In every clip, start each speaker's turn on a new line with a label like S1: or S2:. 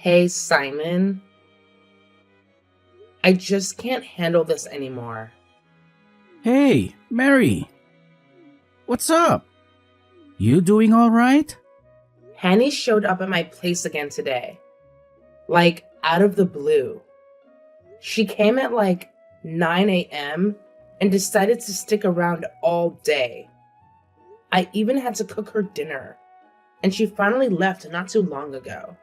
S1: Hey, Simon, I just can't handle this anymore.
S2: Hey, Mary, what's up? You doing all right?
S1: Hanny showed up at my place again today, like out of the blue. She came at like 9 a.m. and decided to stick around all day. I even had to cook her dinner, and she finally left not too long ago.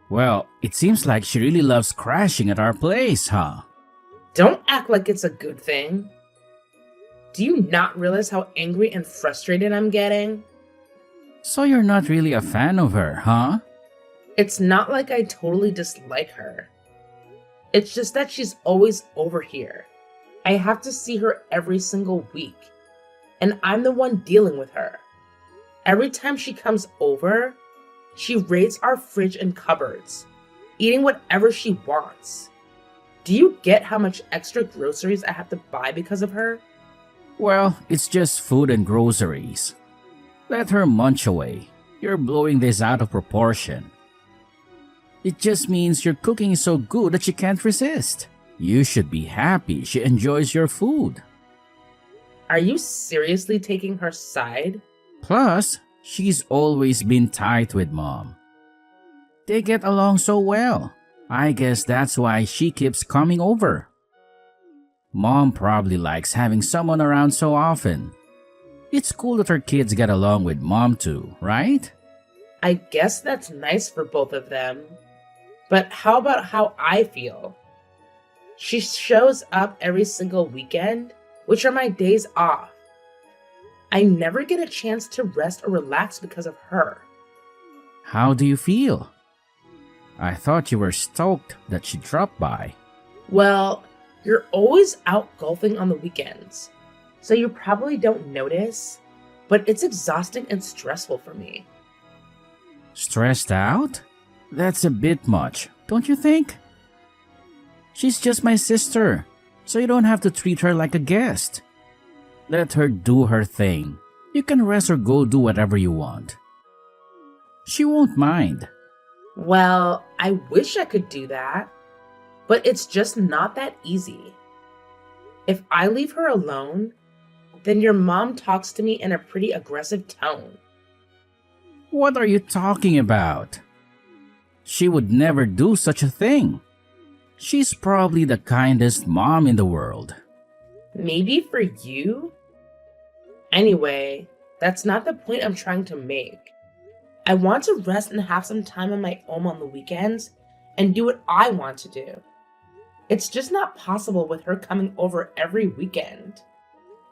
S2: Well, it seems like she really loves crashing at our place, huh?
S1: Don't act like it's a good thing. Do you not realize how angry and frustrated I'm getting?
S2: So you're not really a fan of her, huh?
S1: It's not like I totally dislike her. It's just that she's always over here. I have to see her every single week, and I'm the one dealing with her. Every time she comes over, she raids our fridge and cupboards, eating whatever she wants. Do you get how much extra groceries I have to buy because of her?
S2: Well, it's just food and groceries. Let her munch away. You're blowing this out of proportion. It just means your cooking is so good that she can't resist. You should be happy she enjoys your food.
S1: Are you seriously taking her side?
S2: Plus, she's always been tight with Mom. They get along so well. I guess that's why she keeps coming over. Mom probably likes having someone around so often. It's cool that her kids get along with Mom too, right?
S1: I guess that's nice for both of them. But how about how I feel? She shows up every single weekend, which are my days off. I never get a chance to rest or relax because of her.
S2: How do you feel? I thought you were stoked that she dropped by.
S1: Well, you're always out golfing on the weekends, so you probably don't notice, but it's exhausting and stressful for me.
S2: Stressed out? That's a bit much, don't you think? She's just my sister, so you don't have to treat her like a guest. Let her do her thing. You can rest or go do whatever you want. She won't mind.
S1: Well, I wish I could do that, but it's just not that easy. If I leave her alone, then your mom talks to me in a pretty aggressive tone.
S2: What are you talking about? She would never do such a thing. She's probably the kindest mom in the world.
S1: Maybe for you? Anyway, that's not the point I'm trying to make. I want to rest and have some time on my own on the weekends and do what I want to do. It's just not possible with her coming over every weekend.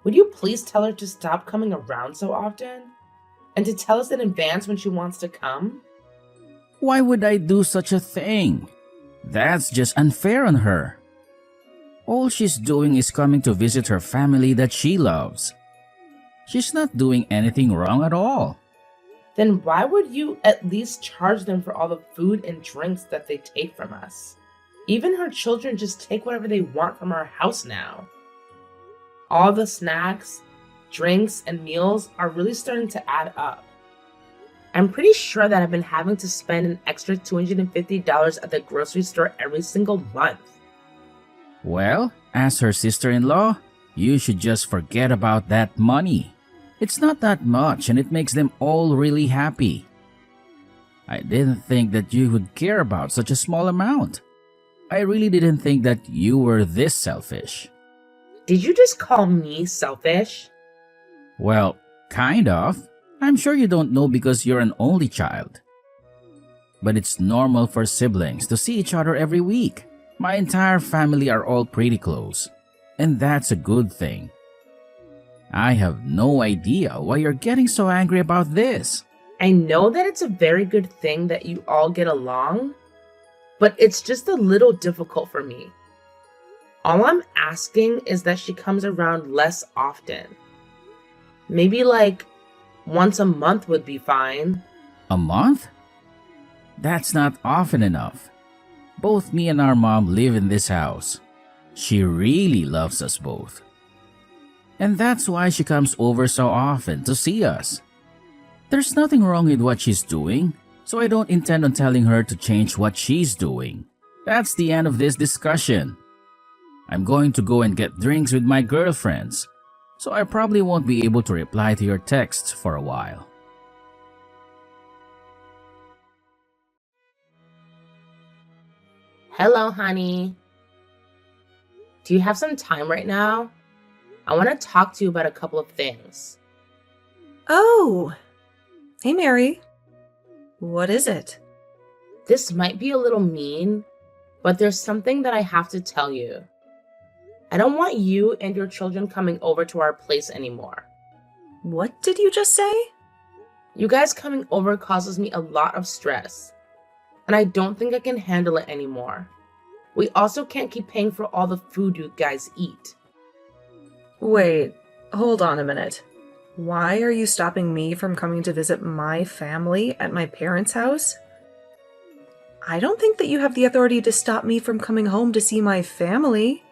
S1: Would you please tell her to stop coming around so often? And to tell us in advance when she wants to come?
S2: Why would I do such a thing? That's just unfair on her. All she's doing is coming to visit her family that she loves. She's not doing anything wrong at all.
S1: Then why would you at least charge them for all the food and drinks that they take from us? Even her children just take whatever they want from our house now. All the snacks, drinks, and meals are really starting to add up. I'm pretty sure that I've been having to spend an extra $250 at the grocery store every single month.
S2: Well, as her sister-in-law, you should just forget about that money. It's not that much and it makes them all really happy. I didn't think that you would care about such a small amount. I really didn't think that you were this selfish.
S1: Did you just call me selfish?
S2: Well, kind of. I'm sure you don't know because you're an only child. But it's normal for siblings to see each other every week. My entire family are all pretty close, and that's a good thing. I have no idea why you're getting so angry about this.
S1: I know that it's a very good thing that you all get along, but it's just a little difficult for me. All I'm asking is that she comes around less often. Maybe like once a month would be fine.
S2: A month? That's not often enough. Both me and our mom live in this house. She really loves us both. And that's why she comes over so often to see us. There's nothing wrong with what she's doing. So I don't intend on telling her to change what she's doing. That's the end of this discussion. I'm going to go and get drinks with my girlfriends, so I probably won't be able to reply to your texts for a while.
S1: Hello, honey. Do you have some time right now? I want to talk to you about a couple of things.
S3: Oh, hey Mary. What is it?
S1: This might be a little mean, but there's something that I have to tell you. I don't want you and your children coming over to our place anymore.
S3: What did you just say?
S1: You guys coming over causes me a lot of stress, and I don't think I can handle it anymore. We also can't keep paying for all the food you guys eat.
S3: Wait, hold on a minute. Why are you stopping me from coming to visit my family at my parents' house? I don't think that you have the authority to stop me from coming home to see my family.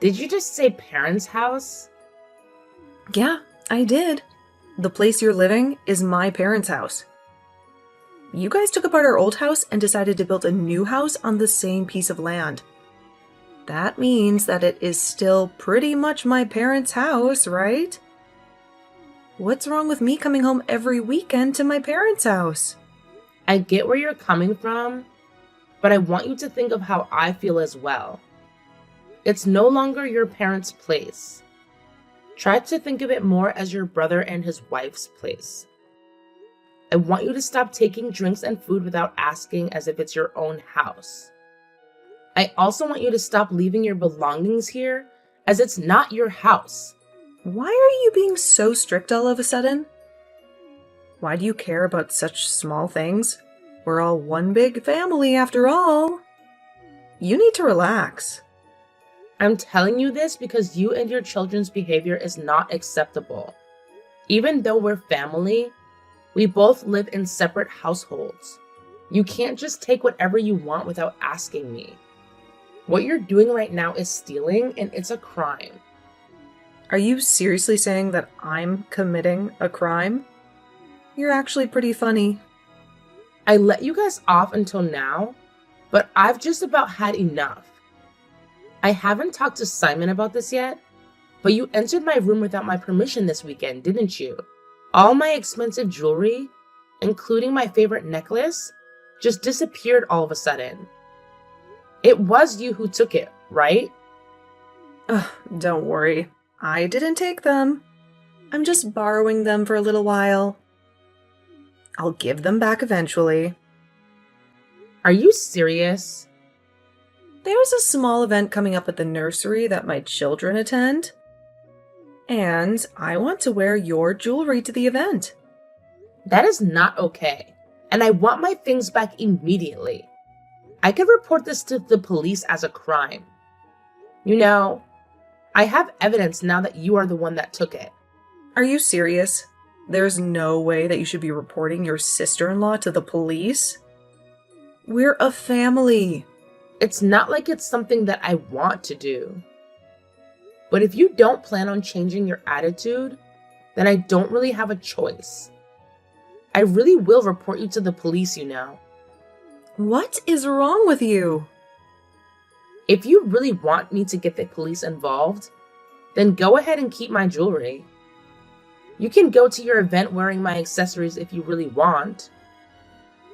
S1: Did you just say parents' house?
S3: Yeah, I did. The place you're living is my parents' house. You guys took apart our old house and decided to build a new house on the same piece of land. That means that it is still pretty much my parents' house, right? What's wrong with me coming home every weekend to my parents' house?
S1: I get where you're coming from, but I want you to think of how I feel as well. It's no longer your parents' place. Try to think of it more as your brother and his wife's place. I want you to stop taking drinks and food without asking as if it's your own house. I also want you to stop leaving your belongings here as it's not your house.
S3: Why are you being so strict all of a sudden? Why do you care about such small things? We're all one big family after all. You need to relax.
S1: I'm telling you this because you and your children's behavior is not acceptable. Even though we're family, we both live in separate households. You can't just take whatever you want without asking me. What you're doing right now is stealing, and it's a crime.
S3: Are you seriously saying that I'm committing a crime? You're actually pretty funny.
S1: I let you guys off until now, but I've just about had enough. I haven't talked to Simon about this yet, but you entered my room without my permission this weekend, didn't you? All my expensive jewelry, including my favorite necklace, just disappeared all of a sudden. It was you who took it, right?
S3: Ugh, don't worry. I didn't take them. I'm just borrowing them for a little while. I'll give them back eventually.
S1: Are you serious?
S3: There's a small event coming up at the nursery that my children attend. And I want to wear your jewelry to the event.
S1: That is not okay, and I want my things back immediately. I could report this to the police as a crime. You know, I have evidence now that you are the one that took it.
S3: Are you serious? There's no way that you should be reporting your sister-in-law to the police? We're a family.
S1: It's not like it's something that I want to do. But if you don't plan on changing your attitude, then I don't really have a choice. I really will report you to the police, you know.
S3: What is wrong with you?
S1: If you really want me to get the police involved, then go ahead and keep my jewelry. You can go to your event wearing my accessories if you really want.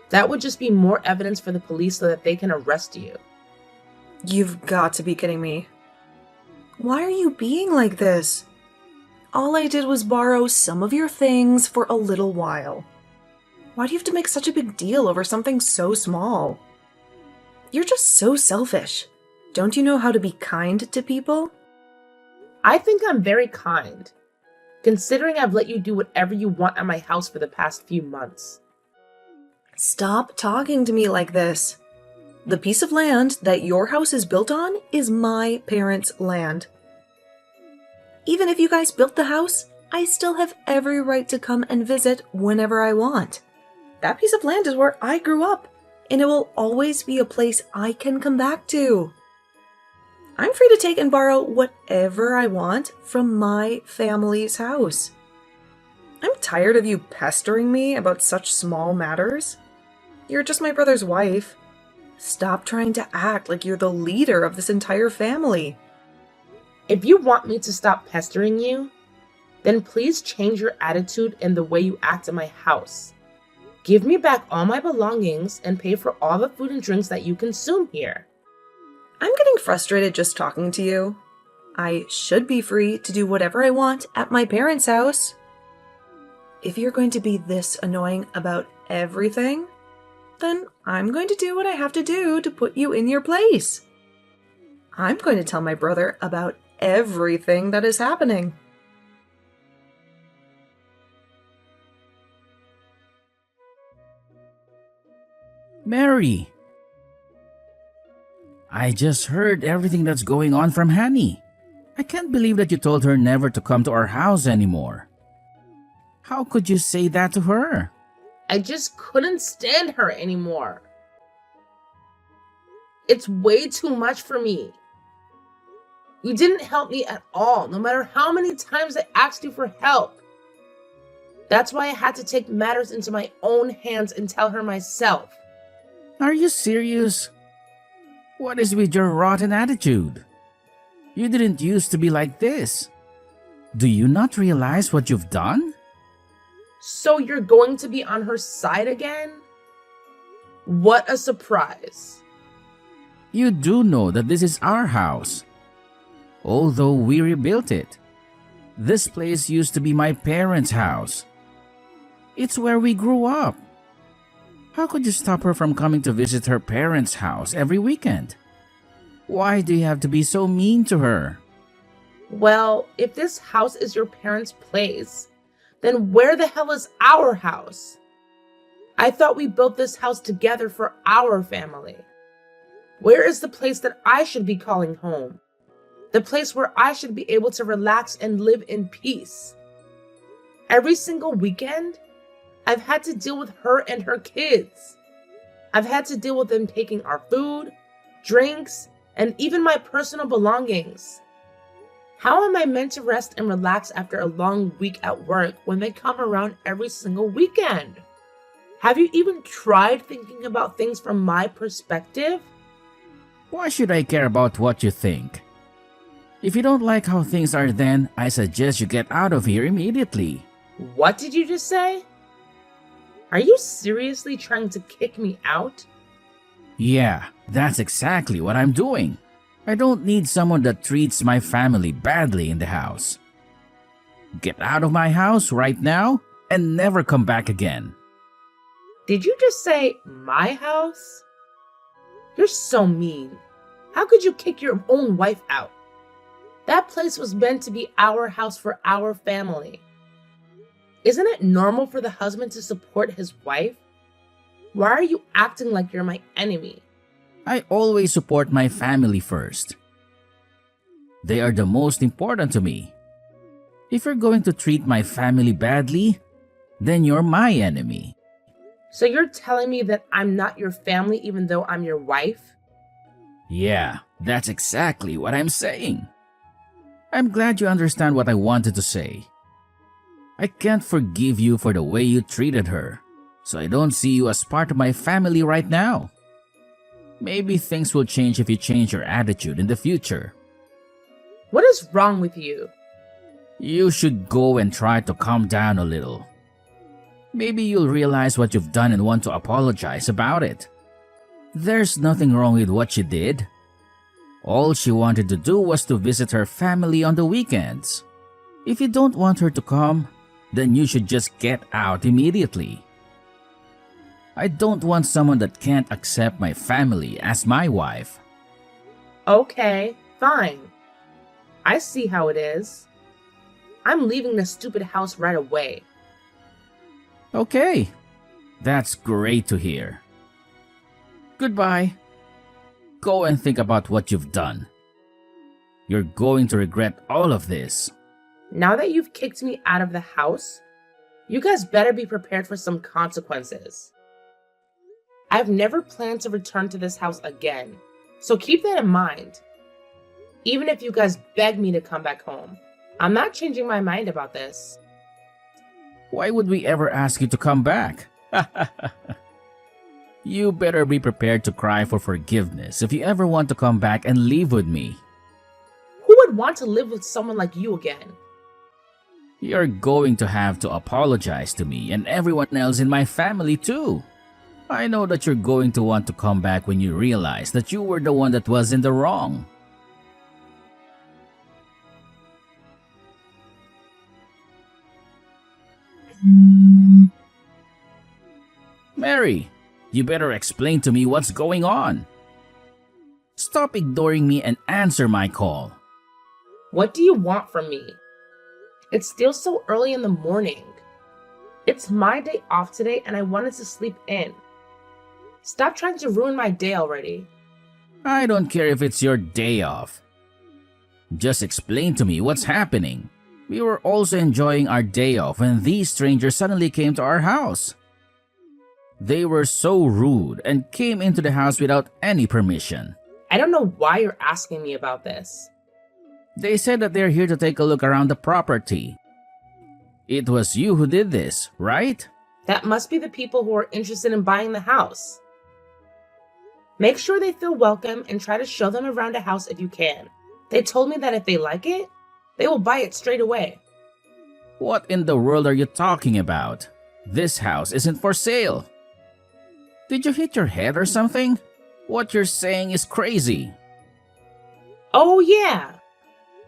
S1: That would just be more evidence for the police so that they can arrest you.
S3: You've got to be kidding me. Why are you being like this? All I did was borrow some of your things for a little while. Why do you have to make such a big deal over something so small? You're just so selfish. Don't you know how to be kind to people?
S1: I think I'm very kind, considering I've let you do whatever you want at my house for the past few months.
S3: Stop talking to me like this. The piece of land that your house is built on is my parents' land. Even if you guys built the house, I still have every right to come and visit whenever I want. That piece of land is where I grew up, and it will always be a place I can come back to. I'm free to take and borrow whatever I want from my family's house. I'm tired of you pestering me about such small matters. You're just my brother's wife. Stop trying to act like you're the leader of this entire family.
S1: If you want me to stop pestering you, then please change your attitude and the way you act in my house. Give me back all my belongings and pay for all the food and drinks that you consume here.
S3: I'm getting frustrated just talking to you. I should be free to do whatever I want at my parents' house. If you're going to be this annoying about everything, then I'm going to do what I have to do to put you in your place. I'm going to tell my brother about everything that is happening.
S2: Mary! I just heard everything that's going on from Hanny. I can't believe that you told her never to come to our house anymore. How could you say that to her?
S1: I just couldn't stand her anymore. It's way too much for me. You didn't help me at all, no matter how many times I asked you for help. That's why I had to take matters into my own hands and tell her myself.
S2: Are you serious? What is with your rotten attitude? You didn't used to be like this. Do you not realize what you've done?
S1: So you're going to be on her side again? What a surprise.
S2: You do know that this is our house. Although we rebuilt it. This place used to be my parents' house. It's where we grew up. How could you stop her from coming to visit her parents' house every weekend? Why do you have to be so mean to her?
S1: Well, if this house is your parents' place, then where the hell is our house? I thought we built this house together for our family. Where is the place that I should be calling home? The place where I should be able to relax and live in peace. Every single weekend, I've had to deal with her and her kids. I've had to deal with them taking our food, drinks, and even my personal belongings. How am I meant to rest and relax after a long week at work when they come around every single weekend? Have you even tried thinking about things from my perspective?
S2: Why should I care about what you think? If you don't like how things are, then I suggest you get out of here immediately.
S1: What did you just say? Are you seriously trying to kick me out?
S2: Yeah, that's exactly what I'm doing. I don't need someone that treats my family badly in the house. Get out of my house right now and never come back again.
S1: Did you just say my house? You're so mean. How could you kick your own wife out? That place was meant to be our house for our family. Isn't it normal for the husband to support his wife? Why are you acting like you're my enemy?
S2: I always support my family first. They are the most important to me. If you're going to treat my family badly, then you're my enemy.
S1: So you're telling me that I'm not your family even though I'm your wife?
S2: Yeah, that's exactly what I'm saying. I'm glad you understand what I wanted to say. I can't forgive you for the way you treated her, so I don't see you as part of my family right now. Maybe things will change if you change your attitude in the future.
S1: What is wrong with you?
S2: You should go and try to calm down a little. Maybe you'll realize what you've done and want to apologize about it. There's nothing wrong with what she did. All she wanted to do was to visit her family on the weekends. If you don't want her to come, then you should just get out immediately. I don't want someone that can't accept my family as my wife.
S1: Okay, fine. I see how it is. I'm leaving this stupid house right away.
S2: Okay, that's great to hear. Goodbye. Go and think about what you've done. You're going to regret all of this.
S1: Now that you've kicked me out of the house, you guys better be prepared for some consequences. I've never planned to return to this house again, so keep that in mind. Even if you guys beg me to come back home, I'm not changing my mind about this.
S2: Why would we ever ask you to come back? You better be prepared to cry for forgiveness if you ever want to come back and live with me.
S1: Who would want to live with someone like you again?
S2: You're going to have to apologize to me and everyone else in my family too. I know that you're going to want to come back when you realize that you were the one that was in the wrong. Mary, you better explain to me what's going on. Stop ignoring me and answer my call.
S1: What do you want from me? It's still so early in the morning. It's my day off today and I wanted to sleep in. Stop trying to ruin my day already.
S2: I don't care if it's your day off. Just explain to me what's happening. We were also enjoying our day off when these strangers suddenly came to our house. They were so rude and came into the house without any permission.
S1: I don't know why you're asking me about this.
S2: They said that they're here to take a look around the property. It was you who did this, right?
S1: That must be the people who are interested in buying the house. Make sure they feel welcome and try to show them around a house if you can. They told me that if they like it, they will buy it straight away.
S2: What in the world are you talking about? This house isn't for sale. Did you hit your head or something? What you're saying is crazy.
S1: Oh yeah,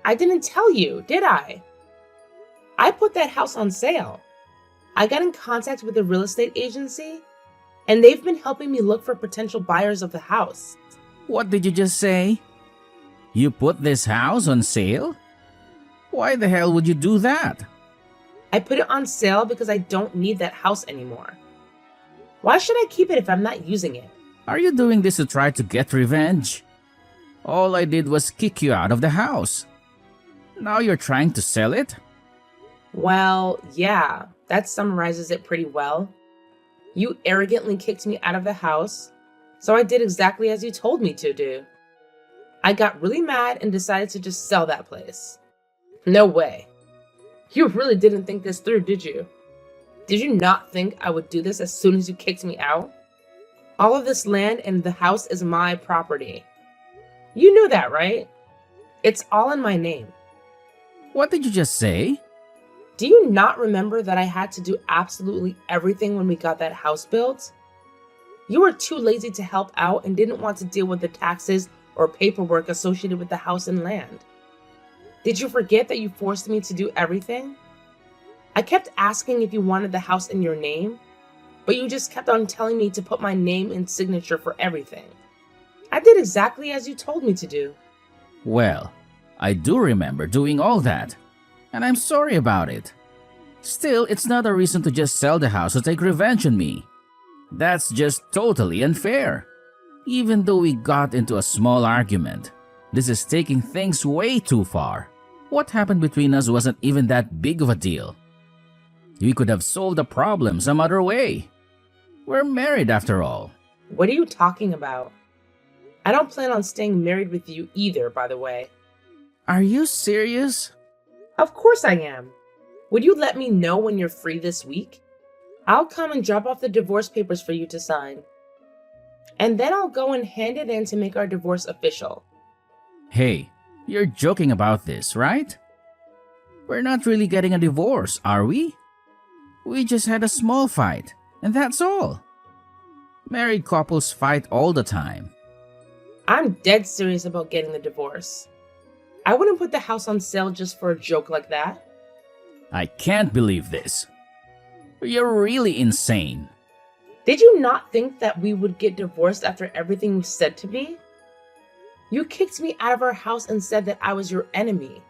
S1: I didn't tell you, did I? I put that house on sale. I got in contact with the real estate agency, and they've been helping me look for potential buyers of the house.
S2: What did you just say? You put this house on sale? Why the hell would you do that?
S1: I put it on sale because I don't need that house anymore. Why should I keep it if I'm not using it?
S2: Are you doing this to try to get revenge? All I did was kick you out of the house. Now you're trying to sell it?
S1: Well, yeah, that summarizes it pretty well. You arrogantly kicked me out of the house, so I did exactly as you told me to do. I got really mad and decided to just sell that place. No way. You really didn't think this through, did you? Did you not think I would do this as soon as you kicked me out? All of this land and the house is my property. You knew that, right? It's all in my name.
S2: What did you just say?
S1: Do you not remember that I had to do absolutely everything when we got that house built? You were too lazy to help out and didn't want to deal with the taxes or paperwork associated with the house and land. Did you forget that you forced me to do everything? I kept asking if you wanted the house in your name, but you just kept on telling me to put my name and signature for everything. I did exactly as you told me to do.
S2: Well, I do remember doing all that, and I'm sorry about it. Still, it's not a reason to just sell the house to take revenge on me. That's just totally unfair. Even though we got into a small argument, this is taking things way too far. What happened between us wasn't even that big of a deal. We could have solved the problem some other way. We're married after all.
S1: What are you talking about? I don't plan on staying married with you either, by the way.
S2: Are you serious?
S1: Of course I am. Would you let me know when you're free this week? I'll come and drop off the divorce papers for you to sign. And then I'll go and hand it in to make our divorce official.
S2: Hey, you're joking about this, right? We're not really getting a divorce, are we? We just had a small fight, and that's all. Married couples fight all the time.
S1: I'm dead serious about getting the divorce. I wouldn't put the house on sale just for a joke like that.
S2: I can't believe this. You're really insane.
S1: Did you not think that we would get divorced after everything you said to me? You kicked me out of our house and said that I was your enemy.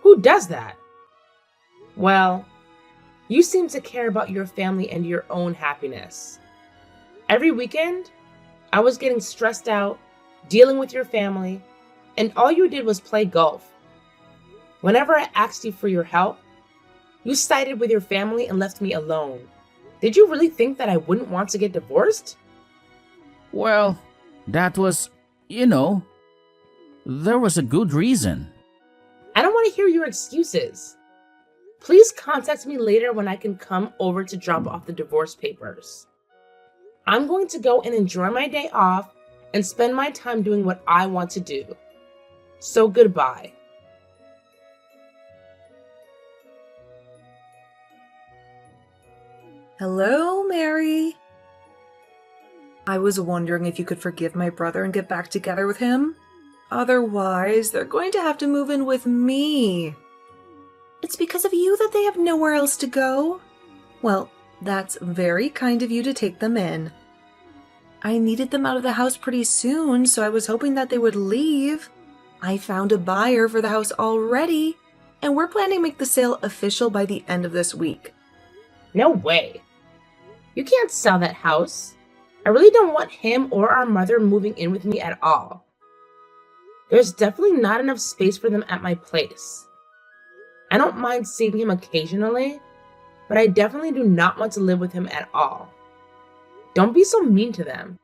S1: Who does that? Well, you seem to care about your family and your own happiness. Every weekend, I was getting stressed out, dealing with your family, and all you did was play golf. Whenever I asked you for your help, you sided with your family and left me alone. Did you really think that I wouldn't want to get divorced?
S2: Well, that was, there was a good reason.
S1: I don't want to hear your excuses. Please contact me later when I can come over to drop off the divorce papers. I'm going to go and enjoy my day off and spend my time doing what I want to do. So goodbye.
S3: Hello, Mary. I was wondering if you could forgive my brother and get back together with him. Otherwise, they're going to have to move in with me. It's because of you that they have nowhere else to go. Well, that's very kind of you to take them in. I needed them out of the house pretty soon, so I was hoping that they would leave. I found a buyer for the house already, and we're planning to make the sale official by the end of this week.
S1: No way. You can't sell that house. I really don't want him or our mother moving in with me at all. There's definitely not enough space for them at my place. I don't mind seeing him occasionally, but I definitely do not want to live with him at all. Don't be so mean to them.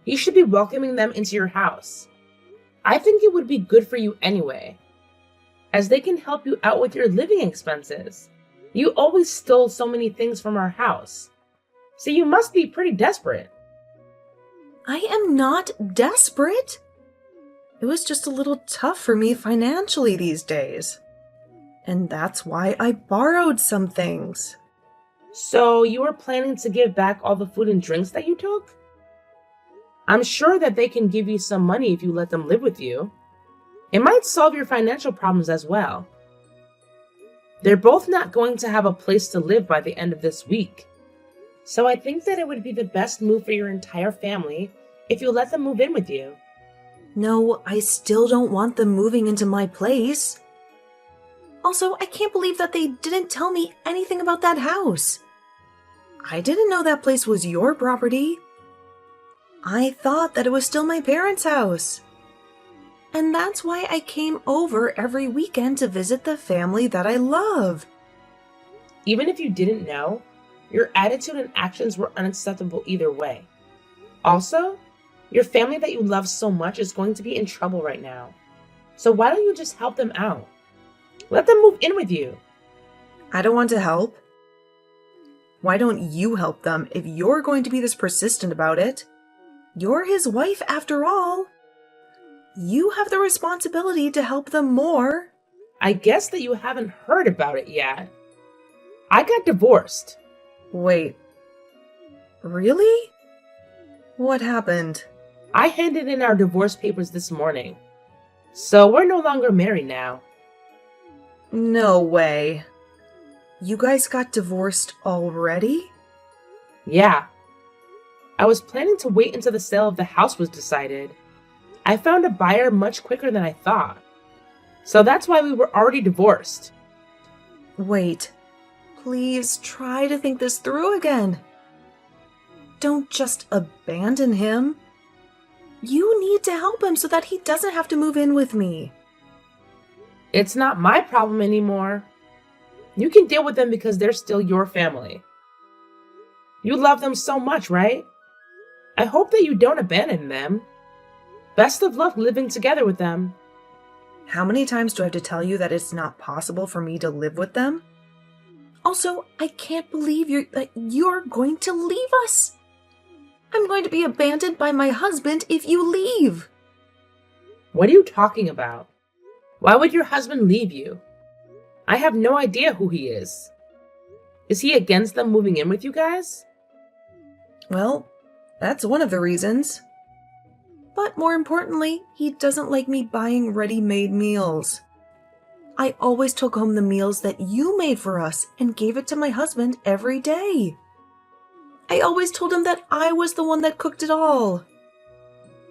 S1: You should be welcoming them into your house. I think it would be good for you anyway, as they can help you out with your living expenses. You always stole so many things from our house, so you must be pretty desperate.
S3: I am not desperate. It was just a little tough for me financially these days. And that's why I borrowed some things.
S1: So you were planning to give back all the food and drinks that you took? I'm sure that they can give you some money if you let them live with you. It might solve your financial problems as well. They're both not going to have a place to live by the end of this week. So I think that it would be the best move for your entire family if you let them move in with you.
S3: No, I still don't want them moving into my place. Also, I can't believe that they didn't tell me anything about that house. I didn't know that place was your property. I thought that it was still my parents' house. And that's why I came over every weekend to visit the family that I love.
S1: Even if you didn't know, your attitude and actions were unacceptable either way. Also, your family that you love so much is going to be in trouble right now. So why don't you just help them out? Let them move in with you.
S3: I don't want to help. Why don't you help them if you're going to be this persistent about it? You're his wife after all. You have the responsibility to help them more.
S1: I guess that you haven't heard about it yet. I got divorced.
S3: Wait. Really? What happened?
S1: I handed in our divorce papers this morning. So we're no longer married now.
S3: No way. You guys got divorced already?
S1: Yeah. I was planning to wait until the sale of the house was decided. I found a buyer much quicker than I thought. So that's why we were already divorced.
S3: Wait. Please try to think this through again. Don't just abandon him. You need to help him so that he doesn't have to move in with me.
S1: It's not my problem anymore. You can deal with them because they're still your family. You love them so much, right? I hope that you don't abandon them. Best of luck living together with them.
S3: How many times do I have to tell you that it's not possible for me to live with them? Also, I can't believe you're going to leave us. I'm going to be abandoned by my husband if you leave.
S1: What are you talking about? Why would your husband leave you? I have no idea who he is. Is he against them moving in with you guys?
S3: Well, that's one of the reasons. But more importantly, he doesn't like me buying ready-made meals. I always took home the meals that you made for us and gave it to my husband every day. I always told him that I was the one that cooked it all.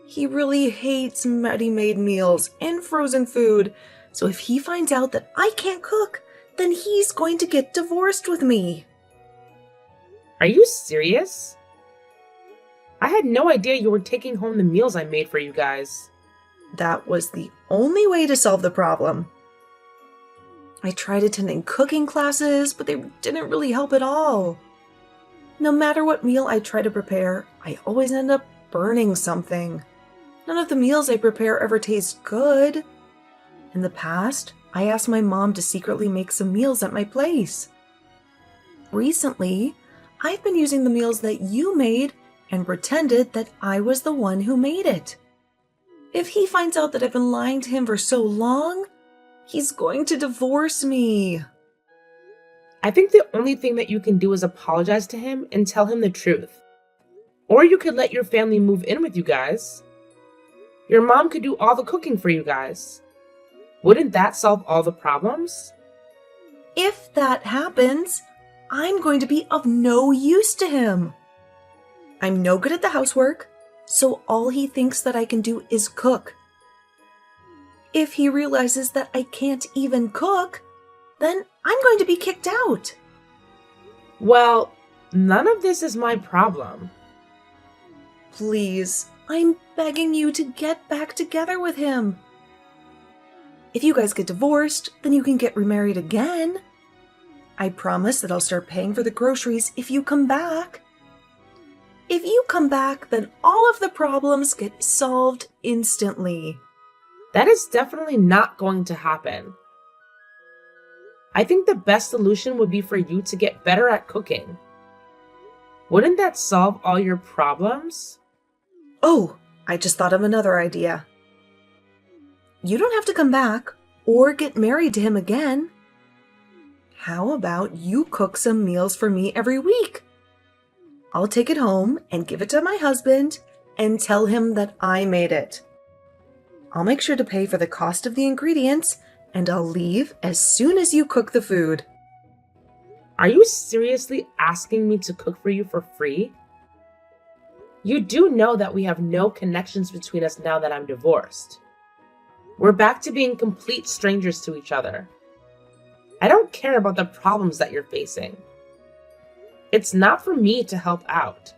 S3: He really hates ready-made meals and frozen food, so if he finds out that I can't cook, then he's going to get divorced with me.
S1: Are you serious? I had no idea you were taking home the meals I made for you guys.
S3: That was the only way to solve the problem. I tried attending cooking classes, but they didn't really help at all. No matter what meal I try to prepare, I always end up burning something. None of the meals I prepare ever taste good. In the past, I asked my mom to secretly make some meals at my place. Recently, I've been using the meals that you made and pretended that I was the one who made it. If he finds out that I've been lying to him for so long, he's going to divorce me.
S1: I think the only thing that you can do is apologize to him and tell him the truth. Or you could let your family move in with you guys. Your mom could do all the cooking for you guys. Wouldn't that solve all the problems?
S3: If that happens, I'm going to be of no use to him. I'm no good at the housework, so all he thinks that I can do is cook. If he realizes that I can't even cook, then I'm going to be kicked out.
S1: Well, none of this is my problem.
S3: Please, I'm begging you to get back together with him. If you guys get divorced, then you can get remarried again. I promise that I'll start paying for the groceries if you come back. If you come back, then all of the problems get solved instantly.
S1: That is definitely not going to happen. I think the best solution would be for you to get better at cooking. Wouldn't that solve all your problems?
S3: Oh, I just thought of another idea. You don't have to come back or get married to him again. How about you cook some meals for me every week? I'll take it home and give it to my husband and tell him that I made it. I'll make sure to pay for the cost of the ingredients and I'll leave as soon as you cook the food.
S1: Are you seriously asking me to cook for you for free? You do know that we have no connections between us now that I'm divorced. We're back to being complete strangers to each other. I don't care about the problems that you're facing. It's not for me to help out.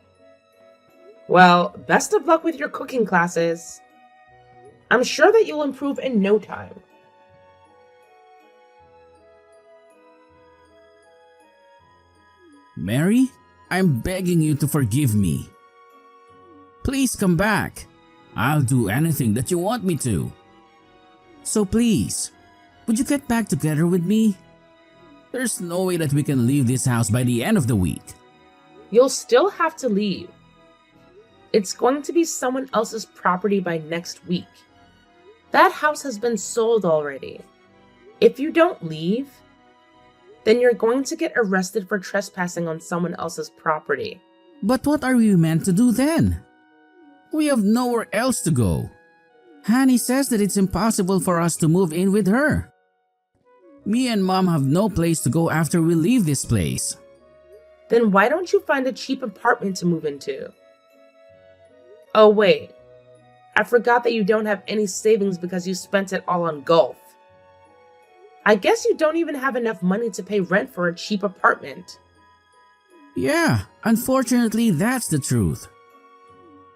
S1: Well, best of luck with your cooking classes. I'm sure that you'll improve in no time.
S2: Mary, I'm begging you to forgive me. Please come back. I'll do anything that you want me to. So please, would you get back together with me? There's no way that we can leave this house by the end of the week.
S1: You'll still have to leave. It's going to be someone else's property by next week. That house has been sold already. If you don't leave, then you're going to get arrested for trespassing on someone else's property.
S2: But what are we meant to do then? We have nowhere else to go. Honey says that it's impossible for us to move in with her. Me and Mom have no place to go after we leave this place.
S1: Then why don't you find a cheap apartment to move into? Oh wait, I forgot that you don't have any savings because you spent it all on golf. I guess you don't even have enough money to pay rent for a cheap apartment.
S2: Yeah, unfortunately that's the truth.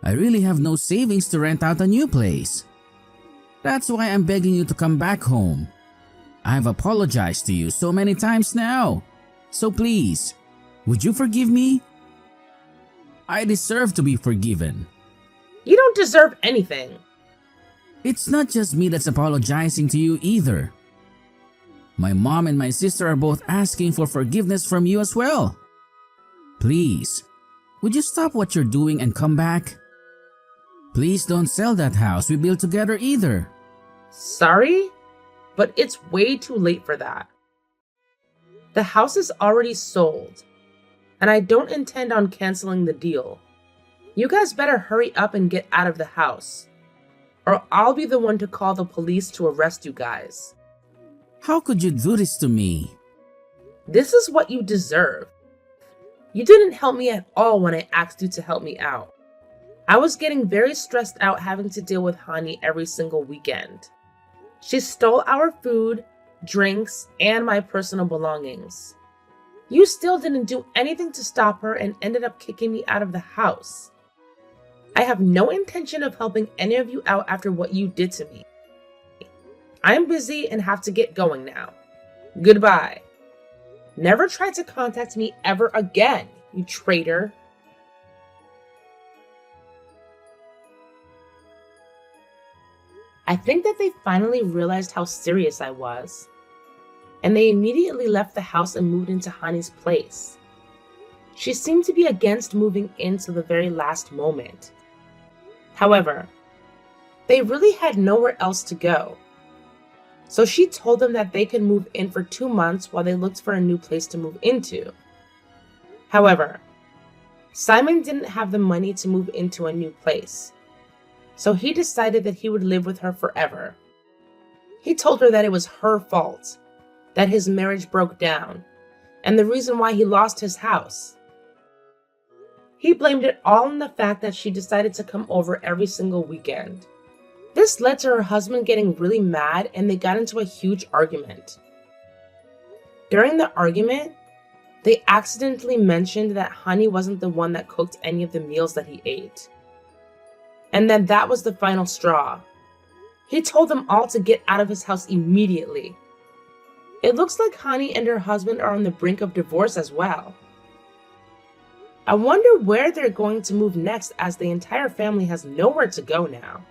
S2: I really have no savings to rent out a new place. That's why I'm begging you to come back home. I've apologized to you so many times now. So please, would you forgive me? I deserve to be forgiven.
S1: You don't deserve anything.
S2: It's not just me that's apologizing to you either. My mom and my sister are both asking for forgiveness from you as well. Please, would you stop what you're doing and come back? Please don't sell that house we built together either.
S1: Sorry, but it's way too late for that. The house is already sold, and I don't intend on canceling the deal. You guys better hurry up and get out of the house, or I'll be the one to call the police to arrest you guys.
S2: How could you do this to me?
S1: This is what you deserve. You didn't help me at all when I asked you to help me out. I was getting very stressed out having to deal with Hani every single weekend. She stole our food, drinks, and my personal belongings. You still didn't do anything to stop her and ended up kicking me out of the house. I have no intention of helping any of you out after what you did to me. I'm busy and have to get going now. Goodbye. Never try to contact me ever again, you traitor. I think that they finally realized how serious I was, and they immediately left the house and moved into Hani's place. She seemed to be against moving in till the very last moment. However, they really had nowhere else to go. So she told them that they could move in for 2 months while they looked for a new place to move into. However, Simon didn't have the money to move into a new place, so he decided that he would live with her forever. He told her that it was her fault, that his marriage broke down, and the reason why he lost his house. He blamed it all on the fact that she decided to come over every single weekend. This led to her husband getting really mad and they got into a huge argument. During the argument, they accidentally mentioned that Honey wasn't the one that cooked any of the meals that he ate. And then that was the final straw. He told them all to get out of his house immediately. It looks like Honey and her husband are on the brink of divorce as well. I wonder where they're going to move next, as the entire family has nowhere to go now.